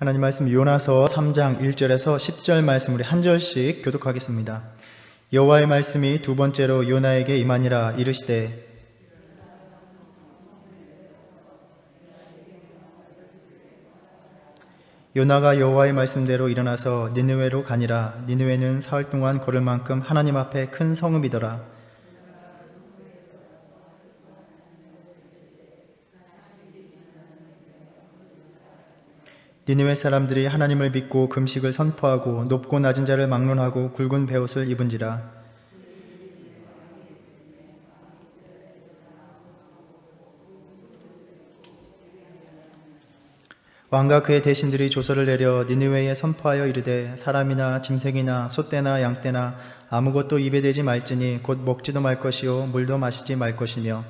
하나님 말씀 요나서 3장 1절에서 10절 말씀 우리 한 절씩 교독하겠습니다. 여호와의 말씀이 두 번째로 요나에게 임하니라. 이르시되 요나가 여호와의 말씀대로 일어나서 니느웨로 가니라. 니느웨는 사흘 동안 걸을 만큼 하나님 앞에 큰 성읍이더라. 니느웨 사람들이 하나님을 믿고 금식을 선포하고 높고 낮은 자를 막론하고 굵은 베옷을 입은지라. 왕과 그의 대신들이 조서를 내려 니느웨에 선포하여 이르되 사람이나 짐승이나 소떼나 양떼나 아무것도 입에 대지 말지니 곧 먹지도 말 것이요 물도 마시지 말 것이며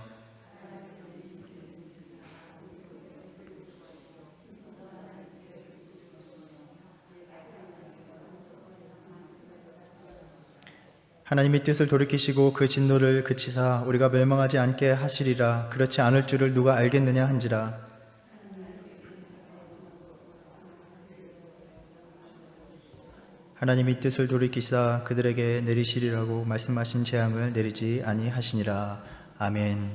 하나님이 뜻을 돌이키시고 그 진노를 그치사 우리가 멸망하지 않게 하시리라. 그렇지 않을 줄을 누가 알겠느냐 한지라. 하나님이 뜻을 돌이키사 그들에게 내리시리라고 말씀하신 재앙을 내리지 아니하시니라. 아멘.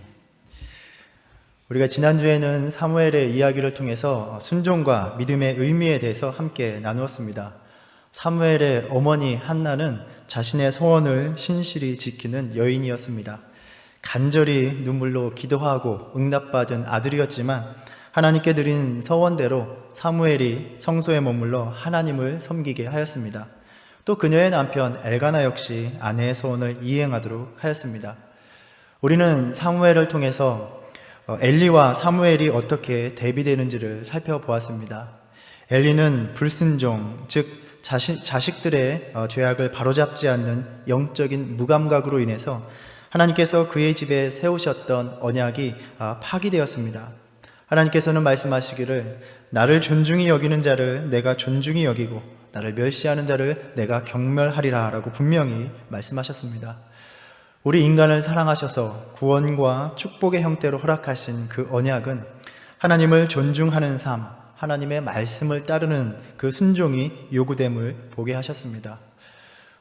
우리가 지난주에는 사무엘의 이야기를 통해서 순종과 믿음의 의미에 대해서 함께 나누었습니다. 사무엘의 어머니 한나는 자신의 소원을 신실히 지키는 여인이었습니다. 간절히 눈물로 기도하고 응답받은 아들이었지만 하나님께 드린 서원대로 사무엘이 성소에 머물러 하나님을 섬기게 하였습니다. 또 그녀의 남편 엘가나 역시 아내의 소원을 이행하도록 하였습니다. 우리는 사무엘을 통해서 엘리와 사무엘이 어떻게 대비되는지를 살펴보았습니다. 엘리는 불순종, 즉 자식들의 죄악을 바로잡지 않는 영적인 무감각으로 인해서 하나님께서 그의 집에 세우셨던 언약이 파기되었습니다. 하나님께서는 말씀하시기를 나를 존중히 여기는 자를 내가 존중히 여기고 나를 멸시하는 자를 내가 경멸하리라 라고 분명히 말씀하셨습니다. 우리 인간을 사랑하셔서 구원과 축복의 형태로 허락하신 그 언약은 하나님을 존중하는 삶, 하나님의 말씀을 따르는 그 순종이 요구됨을 보게 하셨습니다.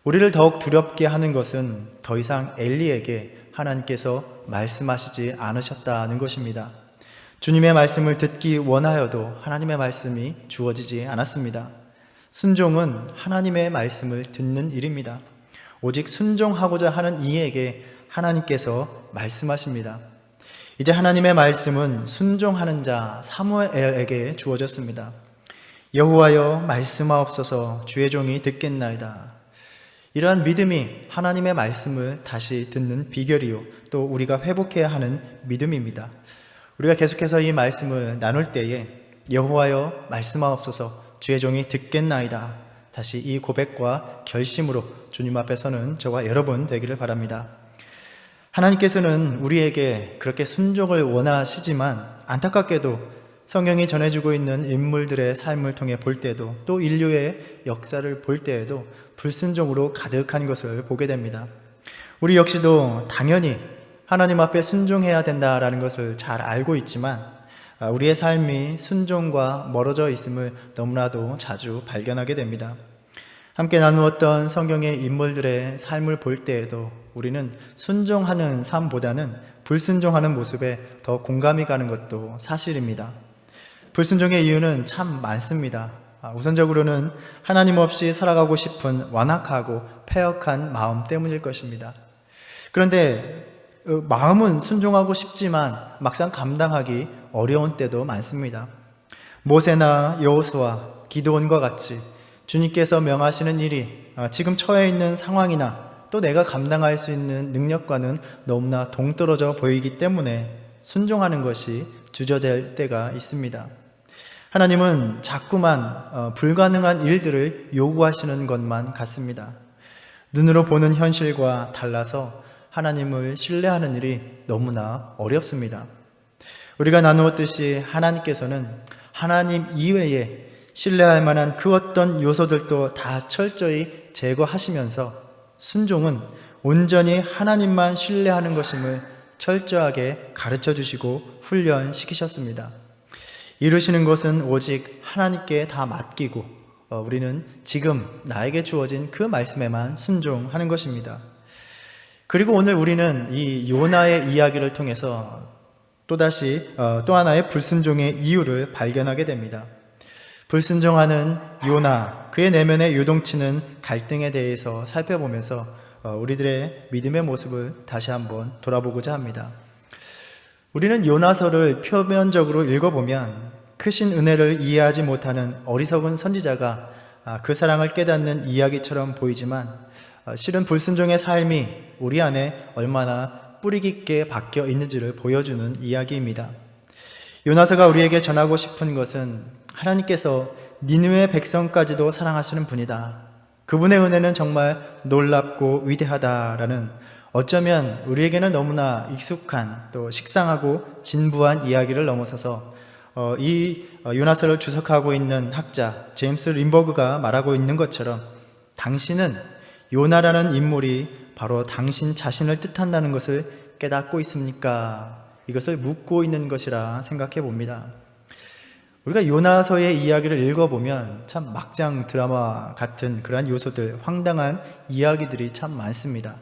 우리를 더욱 두렵게 하는 것은 더 이상 엘리에게 하나님께서 말씀하시지 않으셨다는 것입니다. 주님의 말씀을 듣기 원하여도 하나님의 말씀이 주어지지 않았습니다. 순종은 하나님의 말씀을 듣는 일입니다. 오직 순종하고자 하는 이에게 하나님께서 말씀하십니다. 이제 하나님의 말씀은 순종하는 자 사무엘에게 주어졌습니다. 여호와여 말씀하옵소서 주의 종이 듣겠나이다. 이러한 믿음이 하나님의 말씀을 다시 듣는 비결이요 또 우리가 회복해야 하는 믿음입니다. 우리가 계속해서 이 말씀을 나눌 때에 여호와여 말씀하옵소서 주의 종이 듣겠나이다. 다시 이 고백과 결심으로 주님 앞에 서는 저와 여러분 되기를 바랍니다. 하나님께서는 우리에게 그렇게 순종을 원하시지만 안타깝게도 성경이 전해주고 있는 인물들의 삶을 통해 볼 때도 또 인류의 역사를 볼 때에도 불순종으로 가득한 것을 보게 됩니다. 우리 역시도 당연히 하나님 앞에 순종해야 된다라는 것을 잘 알고 있지만 우리의 삶이 순종과 멀어져 있음을 너무나도 자주 발견하게 됩니다. 함께 나누었던 성경의 인물들의 삶을 볼 때에도 우리는 순종하는 삶보다는 불순종하는 모습에 더 공감이 가는 것도 사실입니다. 불순종의 이유는 참 많습니다. 우선적으로는 하나님 없이 살아가고 싶은 완악하고 패역한 마음 때문일 것입니다. 그런데 마음은 순종하고 싶지만 막상 감당하기 어려운 때도 많습니다. 모세나 여호수아, 기드온과 같이 주님께서 명하시는 일이 지금 처해 있는 상황이나 또 내가 감당할 수 있는 능력과는 너무나 동떨어져 보이기 때문에 순종하는 것이 주저될 때가 있습니다. 하나님은 자꾸만 불가능한 일들을 요구하시는 것만 같습니다. 눈으로 보는 현실과 달라서 하나님을 신뢰하는 일이 너무나 어렵습니다. 우리가 나누었듯이 하나님께서는 하나님 이외에 신뢰할 만한 그 어떤 요소들도 다 철저히 제거하시면서 순종은 온전히 하나님만 신뢰하는 것임을 철저하게 가르쳐 주시고 훈련시키셨습니다. 이루시는 것은 오직 하나님께 다 맡기고 우리는 지금 나에게 주어진 그 말씀에만 순종하는 것입니다. 그리고 오늘 우리는 이 요나의 이야기를 통해서 또다시 또 하나의 불순종의 이유를 발견하게 됩니다. 불순종하는 요나, 그의 내면에 요동치는 갈등에 대해서 살펴보면서 우리들의 믿음의 모습을 다시 한번 돌아보고자 합니다. 우리는 요나서를 표면적으로 읽어보면 크신 은혜를 이해하지 못하는 어리석은 선지자가 그 사랑을 깨닫는 이야기처럼 보이지만 실은 불순종의 삶이 우리 안에 얼마나 뿌리 깊게 박혀 있는지를 보여주는 이야기입니다. 요나서가 우리에게 전하고 싶은 것은 하나님께서 니느웨 백성까지도 사랑하시는 분이다. 그분의 은혜는 정말 놀랍고 위대하다라는 어쩌면 우리에게는 너무나 익숙한 또 식상하고 진부한 이야기를 넘어서서 이 요나서를 주석하고 있는 학자 제임스 린버그가 말하고 있는 것처럼 당신은 요나라는 인물이 바로 당신 자신을 뜻한다는 것을 깨닫고 있습니까? 이것을 묻고 있는 것이라 생각해 봅니다. 우리가 요나서의 이야기를 읽어보면 참 막장 드라마 같은 그러한 요소들, 황당한 이야기들이 참 많습니다.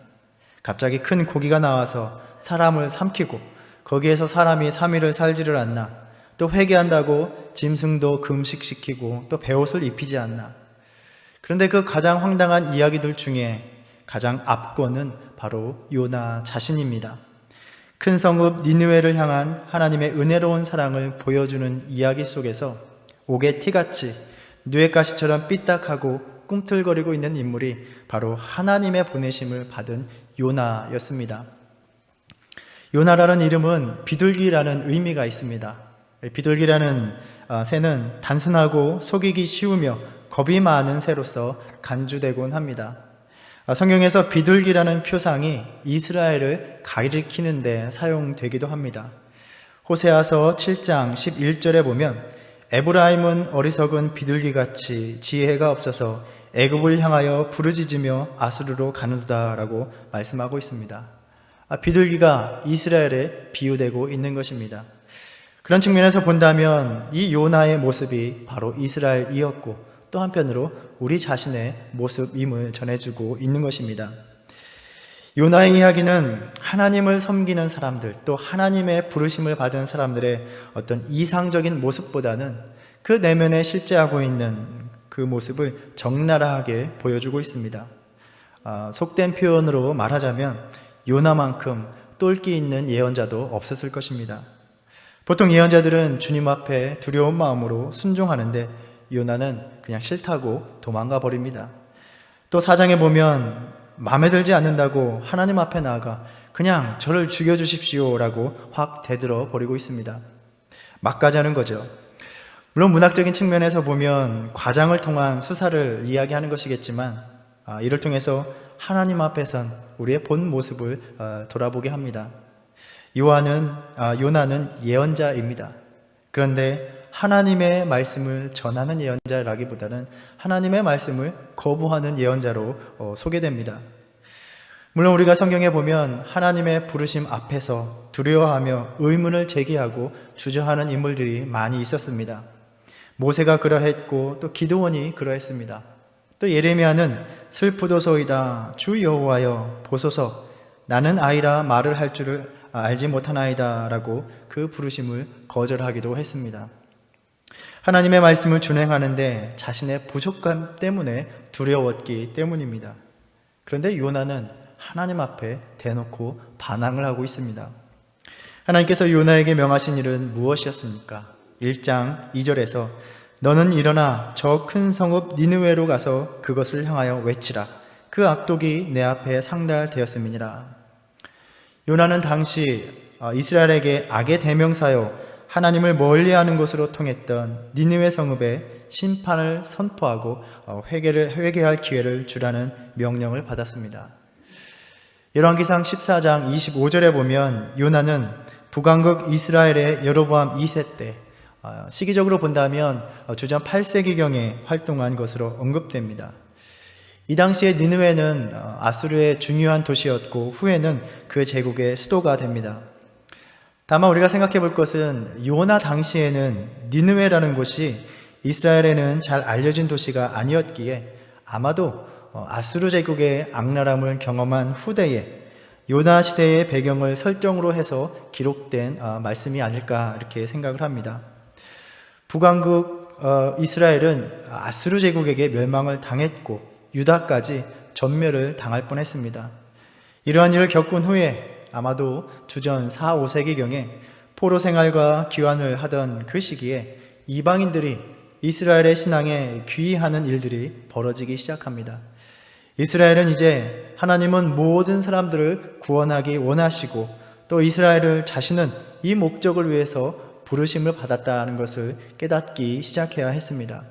갑자기 큰 고기가 나와서 사람을 삼키고 거기에서 사람이 3일을 살지를 않나, 또 회개한다고 짐승도 금식시키고 또 베옷을 입히지 않나. 그런데 그 가장 황당한 이야기들 중에 가장 앞권은 바로 요나 자신입니다. 큰 성읍 니느웨를 향한 하나님의 은혜로운 사랑을 보여주는 이야기 속에서 옥의 티같이 누에가시처럼 삐딱하고 꿈틀거리고 있는 인물이 바로 하나님의 보내심을 받은 요나였습니다. 요나라는 이름은 비둘기라는 의미가 있습니다. 비둘기라는 새는 단순하고 속이기 쉬우며 겁이 많은 새로서 간주되곤 합니다. 성경에서 비둘기라는 표상이 이스라엘을 가리키는 데 사용되기도 합니다. 호세아서 7장 11절에 보면 에브라임은 어리석은 비둘기같이 지혜가 없어서 애굽을 향하여 부르짖으며 아수르로 가는도다 라고 말씀하고 있습니다. 비둘기가 이스라엘에 비유되고 있는 것입니다. 그런 측면에서 본다면 이 요나의 모습이 바로 이스라엘이었고 또 한편으로 우리 자신의 모습임을 전해주고 있는 것입니다. 요나의 이야기는 하나님을 섬기는 사람들, 또 하나님의 부르심을 받은 사람들의 어떤 이상적인 모습보다는 그 내면에 실제하고 있는 그 모습을 적나라하게 보여주고 있습니다. 속된 표현으로 말하자면 요나만큼 똘끼 있는 예언자도 없었을 것입니다. 보통 예언자들은 주님 앞에 두려운 마음으로 순종하는데 요나는 그냥 싫다고 도망가 버립니다. 또 4장에 보면 마음에 들지 않는다고 하나님 앞에 나아가 그냥 저를 죽여주십시오 라고 확 대들어 버리고 있습니다. 막 가자는 거죠. 물론 문학적인 측면에서 보면 과장을 통한 수사를 이야기하는 것이겠지만 이를 통해서 하나님 앞에선 우리의 본 모습을 돌아보게 합니다. 요나는 예언자입니다. 그런데 하나님의 말씀을 전하는 예언자라기보다는 하나님의 말씀을 거부하는 예언자로 소개됩니다. 물론 우리가 성경에 보면 하나님의 부르심 앞에서 두려워하며 의문을 제기하고 주저하는 인물들이 많이 있었습니다. 모세가 그러했고 또 기드온이 그러했습니다. 또 예레미야는 슬프도소이다 주 여호와여 보소서 나는 아이라 말을 할 줄을 알지 못하나이다 라고 그 부르심을 거절하기도 했습니다. 하나님의 말씀을 준행하는데 자신의 부족감 때문에 두려웠기 때문입니다. 그런데 요나는 하나님 앞에 대놓고 반항을 하고 있습니다. 하나님께서 요나에게 명하신 일은 무엇이었습니까? 1장 2절에서 너는 일어나 저 큰 성읍 니느웨로 가서 그것을 향하여 외치라. 그 악독이 내 앞에 상달되었음이니라. 요나는 당시 이스라엘에게 악의 대명사요 하나님을 멀리하는 것으로 통했던 니느웨 성읍에 심판을 선포하고 회개할 기회를 주라는 명령을 받았습니다. 열왕기상 14장 25절에 보면 요나는 북왕국 이스라엘의 여로보암 2세 때 시기적으로 본다면 주전 8세기경에 활동한 것으로 언급됩니다. 이 당시에 니느웨는 아수르의 중요한 도시였고 후에는 그 제국의 수도가 됩니다. 다만 우리가 생각해 볼 것은 요나 당시에는 니느웨라는 곳이 이스라엘에는 잘 알려진 도시가 아니었기에 아마도 아수르 제국의 악랄함을 경험한 후대에 요나 시대의 배경을 설정으로 해서 기록된 말씀이 아닐까 이렇게 생각을 합니다. 북왕국 이스라엘은 아수르 제국에게 멸망을 당했고 유다까지 전멸을 당할 뻔했습니다. 이러한 일을 겪은 후에 아마도 주전 4, 5세기경에 포로 생활과 귀환을 하던 그 시기에 이방인들이 이스라엘의 신앙에 귀의하는 일들이 벌어지기 시작합니다. 이스라엘은 이제 하나님은 모든 사람들을 구원하기 원하시고 또 이스라엘을 자신은 이 목적을 위해서 부르심을 받았다는 것을 깨닫기 시작해야 했습니다.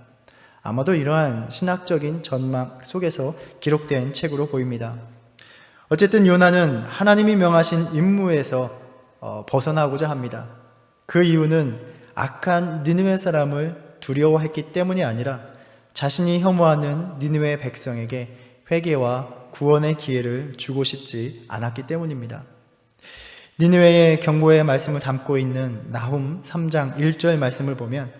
아마도 이러한 신학적인 전망 속에서 기록된 책으로 보입니다. 어쨌든 요나는 하나님이 명하신 임무에서 벗어나고자 합니다. 그 이유는 악한 니느웨 사람을 두려워했기 때문이 아니라 자신이 혐오하는 니느웨 백성에게 회개와 구원의 기회를 주고 싶지 않았기 때문입니다. 니느웨의 경고의 말씀을 담고 있는 나훔 3장 1절 말씀을 보면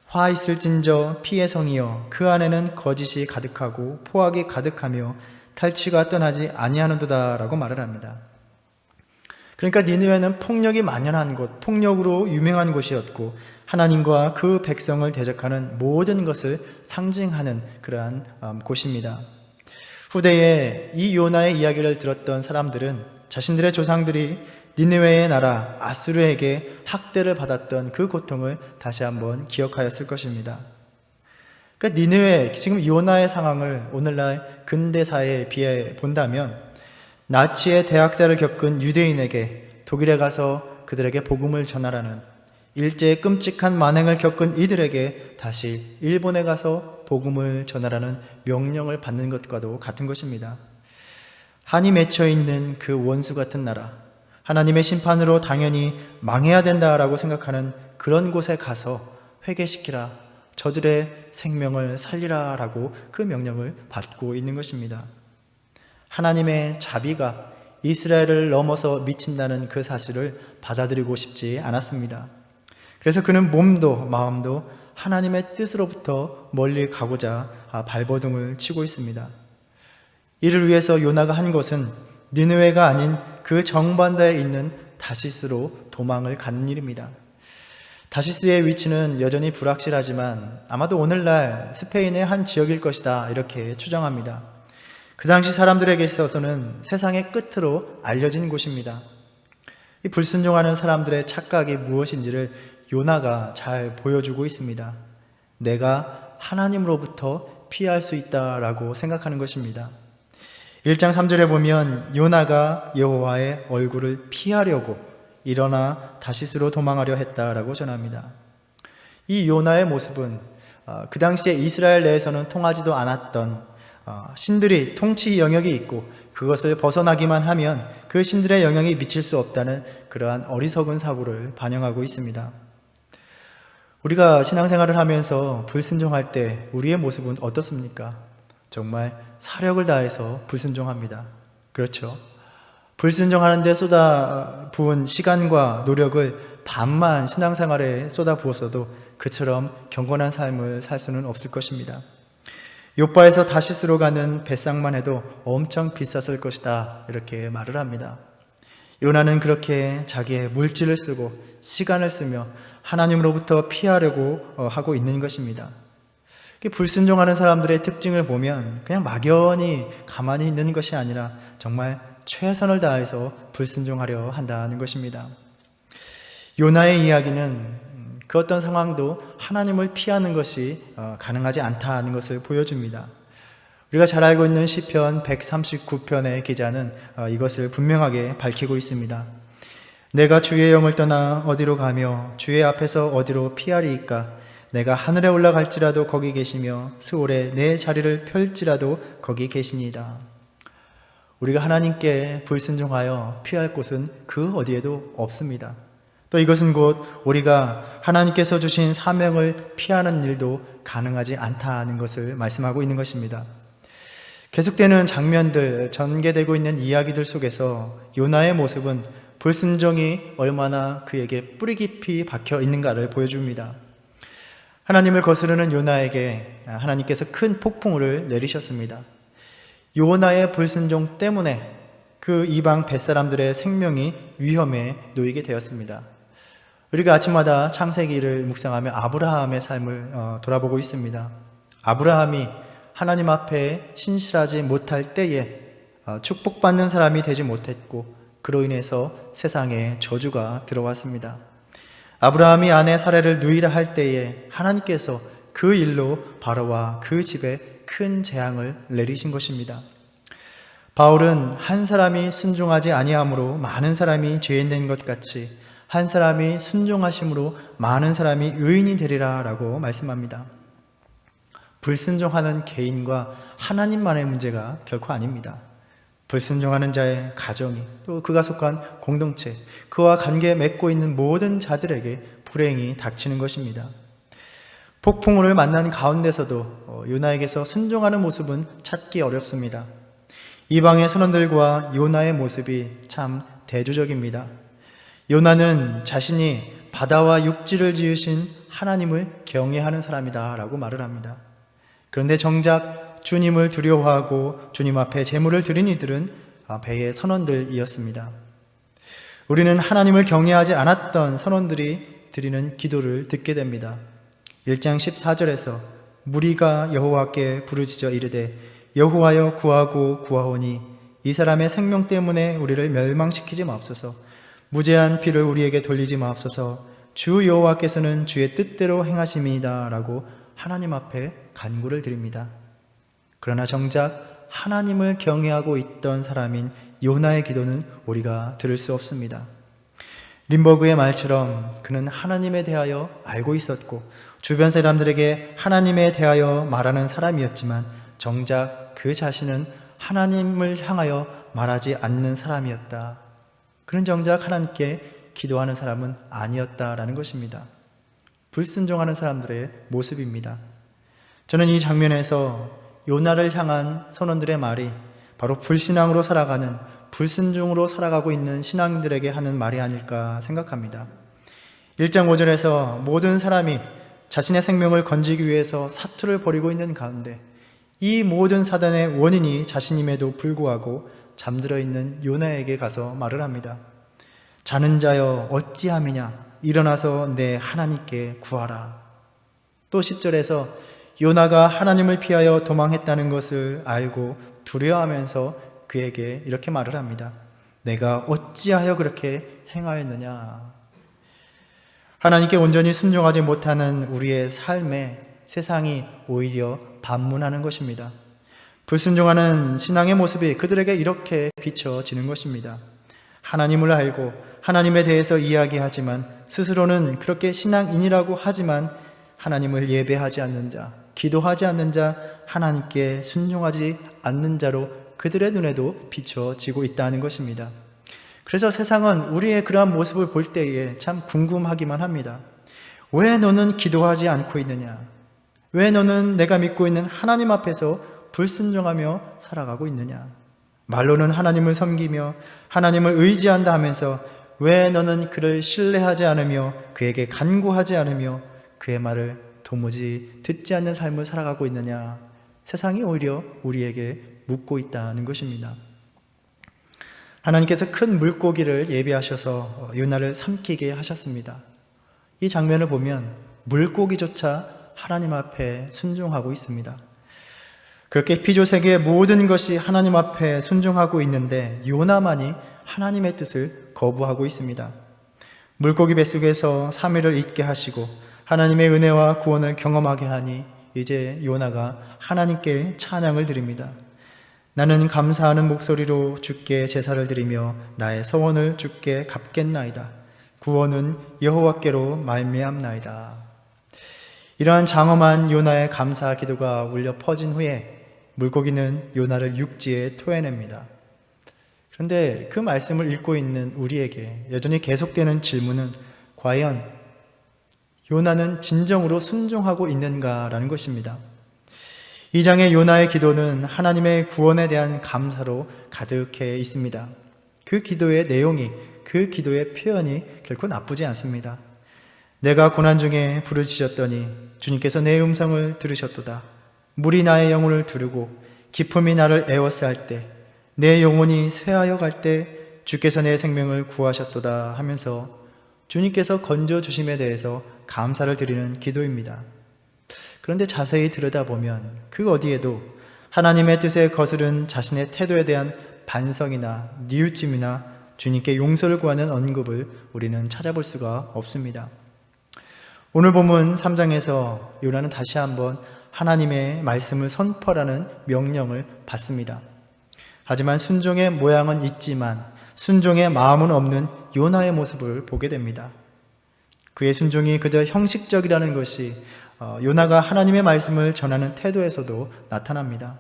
화 있을진저 피의 성이여 그 안에는 거짓이 가득하고 포악이 가득하며 탈취가 떠나지 아니하는도다 라고 말을 합니다. 그러니까 니느웨는 폭력이 만연한 곳, 폭력으로 유명한 곳이었고 하나님과 그 백성을 대적하는 모든 것을 상징하는 그러한 곳입니다. 후대에 이 요나의 이야기를 들었던 사람들은 자신들의 조상들이 니느웨의 나라 아수르에게 학대를 받았던 그 고통을 다시 한번 기억하였을 것입니다. 그러니까 니느웨, 지금 요나의 상황을 오늘날 근대사에 비해 본다면 나치의 대학살을 겪은 유대인에게 독일에 가서 그들에게 복음을 전하라는, 일제의 끔찍한 만행을 겪은 이들에게 다시 일본에 가서 복음을 전하라는 명령을 받는 것과도 같은 것입니다. 한이 맺혀 있는 그 원수 같은 나라, 하나님의 심판으로 당연히 망해야 된다라고 생각하는 그런 곳에 가서 회개시키라, 저들의 생명을 살리라 라고 그 명령을 받고 있는 것입니다. 하나님의 자비가 이스라엘을 넘어서 미친다는 그 사실을 받아들이고 싶지 않았습니다. 그래서 그는 몸도 마음도 하나님의 뜻으로부터 멀리 가고자 발버둥을 치고 있습니다. 이를 위해서 요나가 한 것은 니느웨가 아닌 그 정반대에 있는 다시스로 도망을 가는 일입니다. 다시스의 위치는 여전히 불확실하지만 아마도 오늘날 스페인의 한 지역일 것이다 이렇게 추정합니다. 그 당시 사람들에게 있어서는 세상의 끝으로 알려진 곳입니다. 이 불순종하는 사람들의 착각이 무엇인지를 요나가 잘 보여주고 있습니다. 내가 하나님으로부터 피할 수 있다라고 생각하는 것입니다. 1장 3절에 보면 요나가 여호와의 얼굴을 피하려고 일어나 다시스로 도망하려 했다라고 전합니다. 이 요나의 모습은 그 당시에 이스라엘 내에서는 통하지도 않았던 신들이 통치 영역이 있고 그것을 벗어나기만 하면 그 신들의 영향이 미칠 수 없다는 그러한 어리석은 사고를 반영하고 있습니다. 우리가 신앙생활을 하면서 불순종할 때 우리의 모습은 어떻습니까? 정말 사력을 다해서 불순종합니다. 그렇죠? 불순종하는 데 쏟아부은 시간과 노력을 반만 신앙생활에 쏟아부었어도 그처럼 경건한 삶을 살 수는 없을 것입니다. 욥바에서 다시스로 가는 배상만 해도 엄청 비쌌을 것이다 이렇게 말을 합니다. 요나는 그렇게 자기의 물질을 쓰고 시간을 쓰며 하나님으로부터 피하려고 하고 있는 것입니다. 불순종하는 사람들의 특징을 보면 그냥 막연히 가만히 있는 것이 아니라 정말 최선을 다해서 불순종하려 한다는 것입니다. 요나의 이야기는 그 어떤 상황도 하나님을 피하는 것이 가능하지 않다는 것을 보여줍니다. 우리가 잘 알고 있는 시편 139편의 기자는 이것을 분명하게 밝히고 있습니다. 내가 주의 영을 떠나 어디로 가며 주의 앞에서 어디로 피하리이까? 내가 하늘에 올라갈지라도 거기 계시며 수월에 내 자리를 펼지라도 거기 계시니이다. 우리가 하나님께 불순종하여 피할 곳은 그 어디에도 없습니다. 또 이것은 곧 우리가 하나님께서 주신 사명을 피하는 일도 가능하지 않다는 것을 말씀하고 있는 것입니다. 계속되는 장면들, 전개되고 있는 이야기들 속에서 요나의 모습은 불순종이 얼마나 그에게 뿌리 깊이 박혀 있는가를 보여줍니다. 하나님을 거스르는 요나에게 하나님께서 큰 폭풍우를 내리셨습니다. 요나의 불순종 때문에 그 이방 벳사람들의 생명이 위험에 놓이게 되었습니다. 우리가 아침마다 창세기를 묵상하며 아브라함의 삶을 돌아보고 있습니다. 아브라함이 하나님 앞에 신실하지 못할 때에 축복받는 사람이 되지 못했고 그로 인해서 세상에 저주가 들어왔습니다. 아브라함이 아내 사라를 누이라 할 때에 하나님께서 그 일로 바로와 그 집에 큰 재앙을 내리신 것입니다. 바울은 한 사람이 순종하지 아니함으로 많은 사람이 죄인 된 것 같이 한 사람이 순종하심으로 많은 사람이 의인이 되리라 라고 말씀합니다. 불순종하는 개인과 하나님만의 문제가 결코 아닙니다. 불순종하는 자의 가정이 또 그가 속한 공동체, 그와 관계 맺고 있는 모든 자들에게 불행이 닥치는 것입니다. 폭풍우를 만난 가운데서도 요나에게서 순종하는 모습은 찾기 어렵습니다. 이방의 선원들과 요나의 모습이 참 대조적입니다. 요나는 자신이 바다와 육지를 지으신 하나님을 경외하는 사람이다 라고 말을 합니다. 그런데 정작 주님을 두려워하고 주님 앞에 제물을 드린 이들은 배의 선원들이었습니다. 우리는 하나님을 경외하지 않았던 선원들이 드리는 기도를 듣게 됩니다. 1장 14절에서 무리가 여호와께 부르짖어 이르되 여호와여 구하고 구하오니 이 사람의 생명 때문에 우리를 멸망시키지 마옵소서. 무죄한 피를 우리에게 돌리지 마옵소서. 주 여호와께서는 주의 뜻대로 행하심이다 라고 하나님 앞에 간구를 드립니다. 그러나 정작 하나님을 경외하고 있던 사람인 요나의 기도는 우리가 들을 수 없습니다. 림버그의 말처럼 그는 하나님에 대하여 알고 있었고 주변 사람들에게 하나님에 대하여 말하는 사람이었지만 정작 그 자신은 하나님을 향하여 말하지 않는 사람이었다. 그는 정작 하나님께 기도하는 사람은 아니었다라는 것입니다. 불순종하는 사람들의 모습입니다. 저는 이 장면에서 요나를 향한 선원들의 말이 바로 불신앙으로 살아가는, 불순종으로 살아가고 있는 신앙들에게 하는 말이 아닐까 생각합니다. 1장 5절에서 모든 사람이 자신의 생명을 건지기 위해서 사투를 벌이고 있는 가운데 이 모든 사단의 원인이 자신임에도 불구하고 잠들어 있는 요나에게 가서 말을 합니다. 자는 자여 어찌함이냐, 일어나서 내 하나님께 구하라. 또 10절에서 요나가 하나님을 피하여 도망했다는 것을 알고 두려워하면서 그에게 이렇게 말을 합니다. 내가 어찌하여 그렇게 행하였느냐. 하나님께 온전히 순종하지 못하는 우리의 삶에 세상이 오히려 반문하는 것입니다. 불순종하는 신앙의 모습이 그들에게 이렇게 비춰지는 것입니다. 하나님을 알고 하나님에 대해서 이야기하지만 스스로는 그렇게 신앙인이라고 하지만 하나님을 예배하지 않는 자, 기도하지 않는 자, 하나님께 순종하지 않는 자로 그들의 눈에도 비춰지고 있다는 것입니다. 그래서 세상은 우리의 그러한 모습을 볼 때에 참 궁금하기만 합니다. 왜 너는 기도하지 않고 있느냐? 왜 너는 내가 믿고 있는 하나님 앞에서 불순종하며 살아가고 있느냐? 말로는 하나님을 섬기며 하나님을 의지한다 하면서 왜 너는 그를 신뢰하지 않으며 그에게 간구하지 않으며 그의 말을 도무지 듣지 않는 삶을 살아가고 있느냐? 세상이 오히려 우리에게 묻고 있다는 것입니다. 하나님께서 큰 물고기를 예비하셔서 요나를 삼키게 하셨습니다. 이 장면을 보면 물고기조차 하나님 앞에 순종하고 있습니다. 그렇게 피조세계의 모든 것이 하나님 앞에 순종하고 있는데 요나만이 하나님의 뜻을 거부하고 있습니다. 물고기 뱃속에서 3일을 있게 하시고 하나님의 은혜와 구원을 경험하게 하니 이제 요나가 하나님께 찬양을 드립니다. 나는 감사하는 목소리로 주께 제사를 드리며 나의 서원을 주께 갚겠나이다. 구원은 여호와께로 말미암나이다. 이러한 장엄한 요나의 감사 기도가 울려 퍼진 후에 물고기는 요나를 육지에 토해냅니다. 그런데 그 말씀을 읽고 있는 우리에게 여전히 계속되는 질문은 과연 요나는 진정으로 순종하고 있는가라는 것입니다. 이 장의 요나의 기도는 하나님의 구원에 대한 감사로 가득해 있습니다. 그 기도의 내용이 그 기도의 표현이 결코 나쁘지 않습니다. 내가 고난 중에 부르짖었더니 주님께서 내 음성을 들으셨도다. 물이 나의 영혼을 두르고 기품이 나를 에워싸할 때, 내 영혼이 쇠하여 갈 때 주께서 내 생명을 구하셨도다 하면서 주님께서 건져주심에 대해서 감사를 드리는 기도입니다. 그런데 자세히 들여다보면 그 어디에도 하나님의 뜻에 거스른 자신의 태도에 대한 반성이나 뉘우침이나 주님께 용서를 구하는 언급을 우리는 찾아볼 수가 없습니다. 오늘 본문 3장에서 요나는 다시 한번 하나님의 말씀을 선포하라는 명령을 받습니다. 하지만 순종의 모양은 있지만 순종의 마음은 없는 요나의 모습을 보게 됩니다. 그의 순종이 그저 형식적이라는 것이 요나가 하나님의 말씀을 전하는 태도에서도 나타납니다.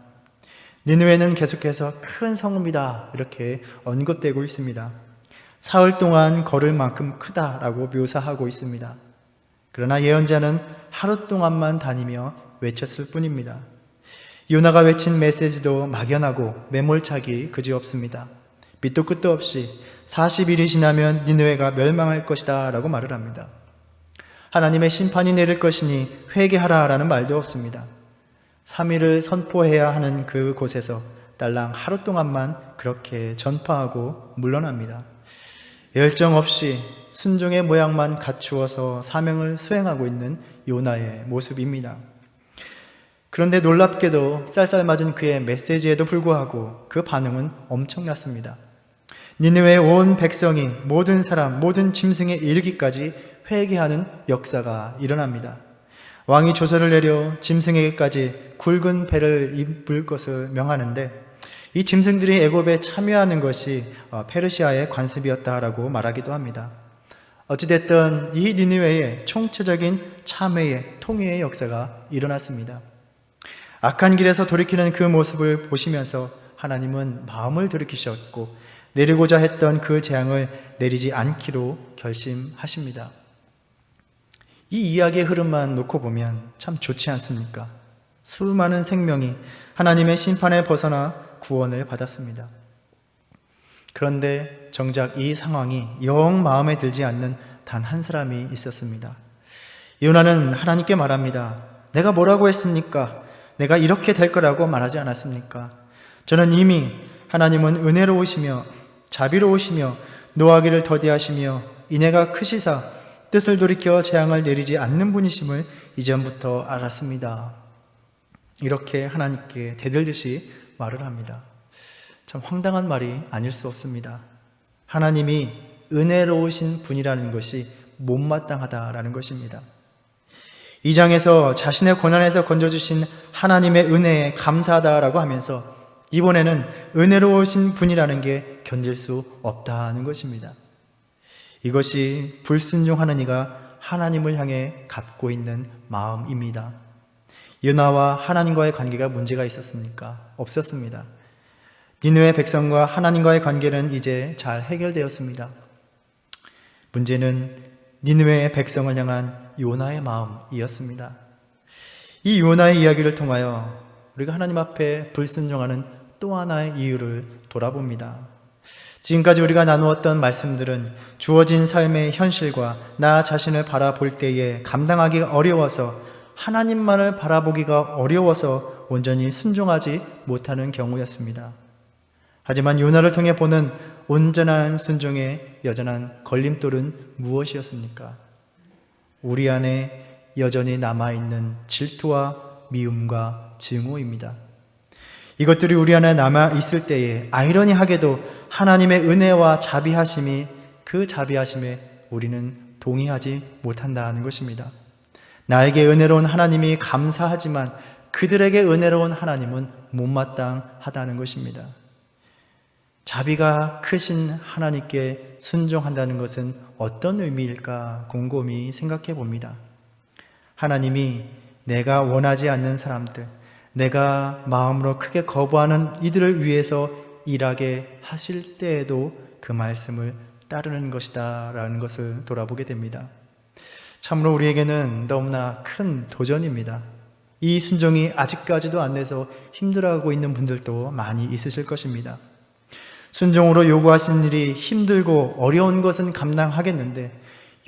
니느웨는 계속해서 큰 성읍이다 이렇게 언급되고 있습니다. 사흘 동안 걸을 만큼 크다라고 묘사하고 있습니다. 그러나 예언자는 하루 동안만 다니며 외쳤을 뿐입니다. 요나가 외친 메시지도 막연하고 매몰차기 그지없습니다. 밑도 끝도 없이 40일이 지나면 니느웨가 멸망할 것이다 라고 말을 합니다. 하나님의 심판이 내릴 것이니 회개하라 라는 말도 없습니다. 3일을 선포해야 하는 그 곳에서 딸랑 하루 동안만 그렇게 전파하고 물러납니다. 열정 없이 순종의 모양만 갖추어서 사명을 수행하고 있는 요나의 모습입니다. 그런데 놀랍게도 쌀쌀맞은 그의 메시지에도 불구하고 그 반응은 엄청났습니다. 니느웨의 온 백성이 모든 사람, 모든 짐승에 이르기까지 회개하는 역사가 일어납니다. 왕이 조서를 내려 짐승에게까지 굵은 배를 입을 것을 명하는데 이 짐승들이 애굽에 참여하는 것이 페르시아의 관습이었다라고 말하기도 합니다. 어찌됐든 이 니느웨의 총체적인 참회의 통회의 역사가 일어났습니다. 악한 길에서 돌이키는 그 모습을 보시면서 하나님은 마음을 돌이키셨고 내리고자 했던 그 재앙을 내리지 않기로 결심하십니다. 이 이야기의 흐름만 놓고 보면 참 좋지 않습니까? 수많은 생명이 하나님의 심판에 벗어나 구원을 받았습니다. 그런데 정작 이 상황이 영 마음에 들지 않는 단 한 사람이 있었습니다. 요나는 하나님께 말합니다. 내가 뭐라고 했습니까? 내가 이렇게 될 거라고 말하지 않았습니까? 저는 이미 하나님은 은혜로우시며 자비로우시며 노하기를 더디하시며 인애가 크시사 뜻을 돌이켜 재앙을 내리지 않는 분이심을 이전부터 알았습니다. 이렇게 하나님께 대들듯이 말을 합니다. 참 황당한 말이 아닐 수 없습니다. 하나님이 은혜로우신 분이라는 것이 못마땅하다라는 것입니다. 이 장에서 자신의 고난에서 건져주신 하나님의 은혜에 감사하다라고 하면서 이번에는 은혜로우신 분이라는 게 견딜 수 없다는 것입니다. 이것이 불순종하는 이가 하나님을 향해 갖고 있는 마음입니다. 요나와 하나님과의 관계가 문제가 있었습니까? 없었습니다. 니느웨 백성과 하나님과의 관계는 이제 잘 해결되었습니다. 문제는 니느웨의 백성을 향한 요나의 마음이었습니다. 이 요나의 이야기를 통하여 우리가 하나님 앞에 불순종하는 또 하나의 이유를 돌아봅니다. 지금까지 우리가 나누었던 말씀들은 주어진 삶의 현실과 나 자신을 바라볼 때에 감당하기가 어려워서 하나님만을 바라보기가 어려워서 온전히 순종하지 못하는 경우였습니다. 하지만 요나를 통해 보는 온전한 순종의 여전한 걸림돌은 무엇이었습니까? 우리 안에 여전히 남아있는 질투와 미움과 증오입니다. 이것들이 우리 안에 남아있을 때에 아이러니하게도 하나님의 은혜와 자비하심이 그 자비하심에 우리는 동의하지 못한다는 것입니다. 나에게 은혜로운 하나님이 감사하지만 그들에게 은혜로운 하나님은 못마땅하다는 것입니다. 자비가 크신 하나님께 순종한다는 것은 어떤 의미일까 곰곰이 생각해 봅니다. 하나님이 내가 원하지 않는 사람들, 내가 마음으로 크게 거부하는 이들을 위해서 일하게 하실 때에도 그 말씀을 따르는 것이다 라는 것을 돌아보게 됩니다. 참으로 우리에게는 너무나 큰 도전입니다. 이 순종이 아직까지도 안 돼서 힘들어하고 있는 분들도 많이 있으실 것입니다. 순종으로 요구하신 일이 힘들고 어려운 것은 감당하겠는데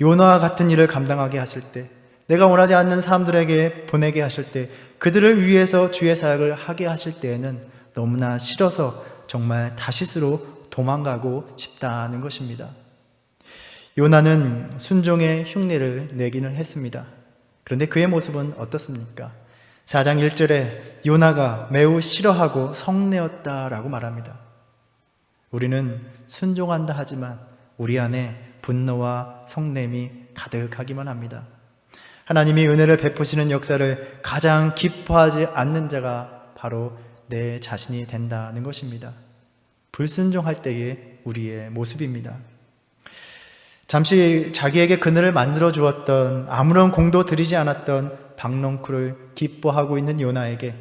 요나와 같은 일을 감당하게 하실 때, 내가 원하지 않는 사람들에게 보내게 하실 때, 그들을 위해서 주의 사역을 하게 하실 때에는 너무나 싫어서 정말 다시스로 도망가고 싶다는 것입니다. 요나는 순종의 흉내를 내기는 했습니다. 그런데 그의 모습은 어떻습니까? 4장 1절에 요나가 매우 싫어하고 성내었다라고 말합니다. 우리는 순종한다 하지만 우리 안에 분노와 성냄이 가득하기만 합니다. 하나님이 은혜를 베푸시는 역사를 가장 기뻐하지 않는 자가 바로 내 자신이 된다는 것입니다. 불순종할 때의 우리의 모습입니다. 잠시 자기에게 그늘을 만들어 주었던, 아무런 공도 들이지 않았던 박농쿨을 기뻐하고 있는 요나에게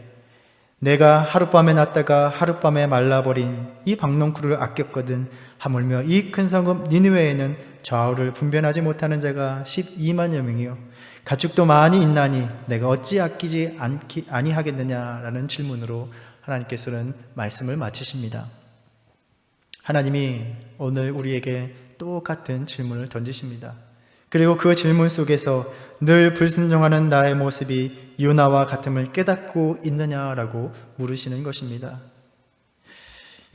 내가 하룻밤에 났다가 하룻밤에 말라버린 이 박농쿨을 아꼈거든, 하물며 이 큰 성읍 니느웨에는 좌우를 분별하지 못하는 자가 12만여 명이요 가축도 많이 있나니 내가 어찌 아끼지 아니하겠느냐라는 질문으로 하나님께서는 말씀을 마치십니다. 하나님이 오늘 우리에게 똑같은 질문을 던지십니다. 그리고 그 질문 속에서 늘 불순종하는 나의 모습이 요나와 같음을 깨닫고 있느냐라고 물으시는 것입니다.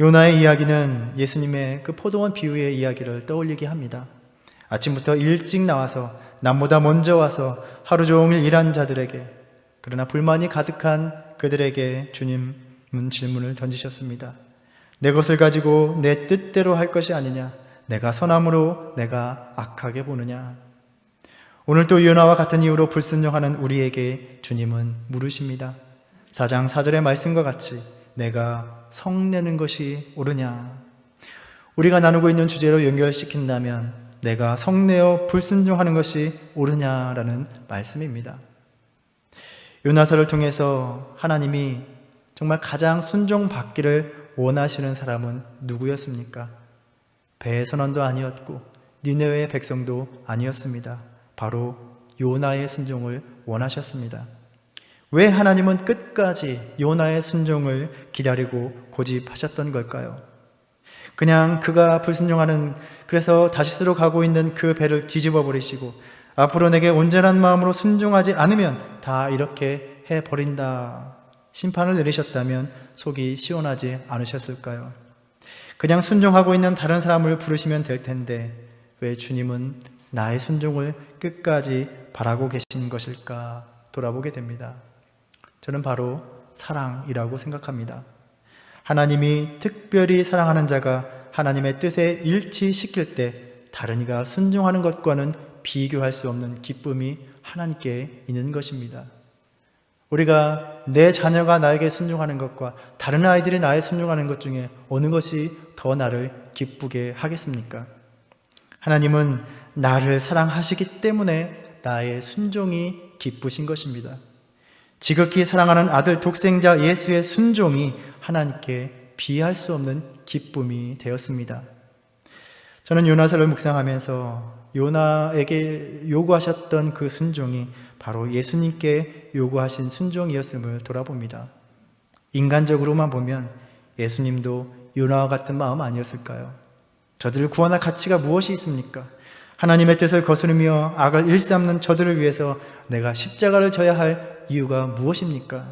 요나의 이야기는 예수님의 그 포도원 비유의 이야기를 떠올리게 합니다. 아침부터 일찍 나와서 남보다 먼저 와서 하루 종일 일한 자들에게, 그러나 불만이 가득한 그들에게 주님은 질문을 던지셨습니다. 내 것을 가지고 내 뜻대로 할 것이 아니냐? 내가 선함으로 내가 악하게 보느냐? 오늘도 요나와 같은 이유로 불순종하는 우리에게 주님은 물으십니다. 4장 4절의 말씀과 같이 내가 성내는 것이 옳으냐? 우리가 나누고 있는 주제로 연결시킨다면 내가 성내어 불순종하는 것이 옳으냐라는 말씀입니다. 요나서를 통해서 하나님이 정말 가장 순종받기를 원하시는 사람은 누구였습니까? 배의 선원도 아니었고 니느웨의 백성도 아니었습니다. 바로 요나의 순종을 원하셨습니다. 왜 하나님은 끝까지 요나의 순종을 기다리고 고집하셨던 걸까요? 그냥 그가 불순종하는, 그래서 다시스로 가고 있는 그 배를 뒤집어 버리시고 앞으로 내게 온전한 마음으로 순종하지 않으면 다 이렇게 해버린다 심판을 내리셨다면 속이 시원하지 않으셨을까요? 그냥 순종하고 있는 다른 사람을 부르시면 될 텐데 왜 주님은 나의 순종을 끝까지 바라고 계신 것일까 돌아보게 됩니다. 저는 바로 사랑이라고 생각합니다. 하나님이 특별히 사랑하는 자가 하나님의 뜻에 일치시킬 때 다른 이가 순종하는 것과는 비교할 수 없는 기쁨이 하나님께 있는 것입니다. 우리가 내 자녀가 나에게 순종하는 것과 다른 아이들이 나에 순종하는 것 중에 어느 것이 더 나를 기쁘게 하겠습니까? 하나님은 나를 사랑하시기 때문에 나의 순종이 기쁘신 것입니다. 지극히 사랑하는 아들 독생자 예수의 순종이 하나님께 비할 수 없는 기쁨이 되었습니다. 저는 요나서를 묵상하면서 요나에게 요구하셨던 그 순종이 바로 예수님께 요구하신 순종이었음을 돌아봅니다. 인간적으로만 보면 예수님도 요나와 같은 마음 아니었을까요? 저들을 구원할 가치가 무엇이 있습니까? 하나님의 뜻을 거스르며 악을 일삼는 저들을 위해서 내가 십자가를 져야 할 이유가 무엇입니까?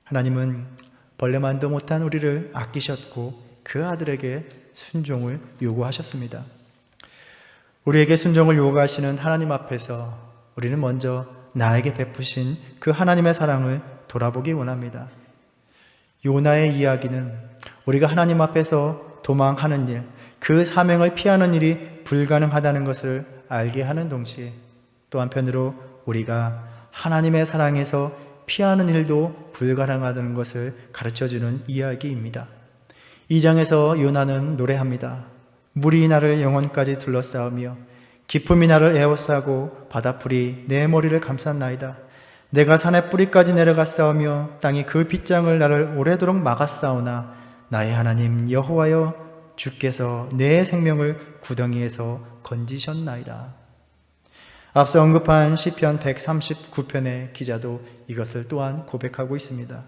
하나님은 벌레만도 못한 우리를 아끼셨고 그 아들에게 순종을 요구하셨습니다. 우리에게 순종을 요구하시는 하나님 앞에서 우리는 먼저 나에게 베푸신 그 하나님의 사랑을 돌아보기 원합니다. 요나의 이야기는 우리가 하나님 앞에서 도망하는 일, 그 사명을 피하는 일이 불가능하다는 것을 알게 하는 동시에 또 한편으로 우리가 하나님의 사랑에서 피하는 일도 불가능하다는 것을 가르쳐주는 이야기입니다. 2장에서 요나는 노래합니다. 물이 나를 영혼까지 둘러싸우며 깊음이 나를 에워싸고 바다풀이 내 머리를 감쌌나이다. 내가 산의 뿌리까지 내려갔사오며 땅이 그 빗장을 나를 오래도록 막았사오나 나의 하나님 여호와여 주께서 내 생명을 구덩이에서 건지셨나이다. 앞서 언급한 시편 139편의 기자도 이것을 또한 고백하고 있습니다.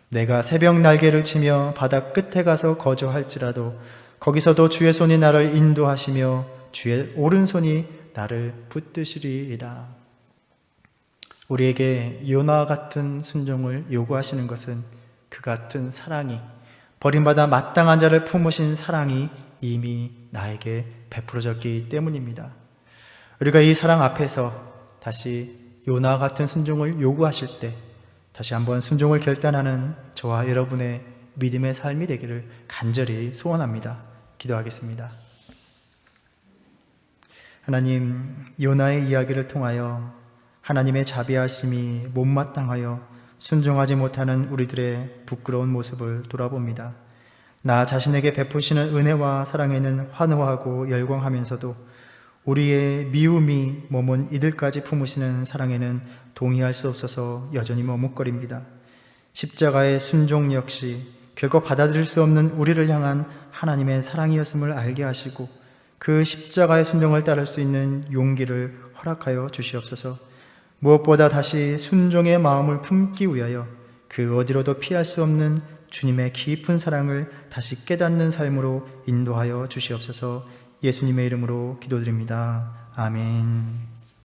내가 새벽 날개를 치며 바다 끝에 가서 거주할지라도 거기서도 주의 손이 나를 인도하시며 주의 오른손이 나를 붙드시리이다. 우리에게 요나와 같은 순종을 요구하시는 것은 그 같은 사랑이, 버림받아 마땅한 자를 품으신 사랑이 이미 나에게 베풀어졌기 때문입니다. 우리가 이 사랑 앞에서 다시 요나와 같은 순종을 요구하실 때 다시 한번 순종을 결단하는 저와 여러분의 믿음의 삶이 되기를 간절히 소원합니다. 기도하겠습니다. 하나님, 요나의 이야기를 통하여 하나님의 자비하심이 못마땅하여 순종하지 못하는 우리들의 부끄러운 모습을 돌아봅니다. 나 자신에게 베푸시는 은혜와 사랑에는 환호하고 열광하면서도 우리의 미움이 머문 이들까지 품으시는 사랑에는 동의할 수 없어서 여전히 머뭇거립니다. 십자가의 순종 역시 결코 받아들일 수 없는 우리를 향한 하나님의 사랑이었음을 알게 하시고 그 십자가의 순종을 따를 수 있는 용기를 허락하여 주시옵소서. 무엇보다 다시 순종의 마음을 품기 위하여 그 어디로도 피할 수 없는 주님의 깊은 사랑을 다시 깨닫는 삶으로 인도하여 주시옵소서. 예수님의 이름으로 기도드립니다. 아멘.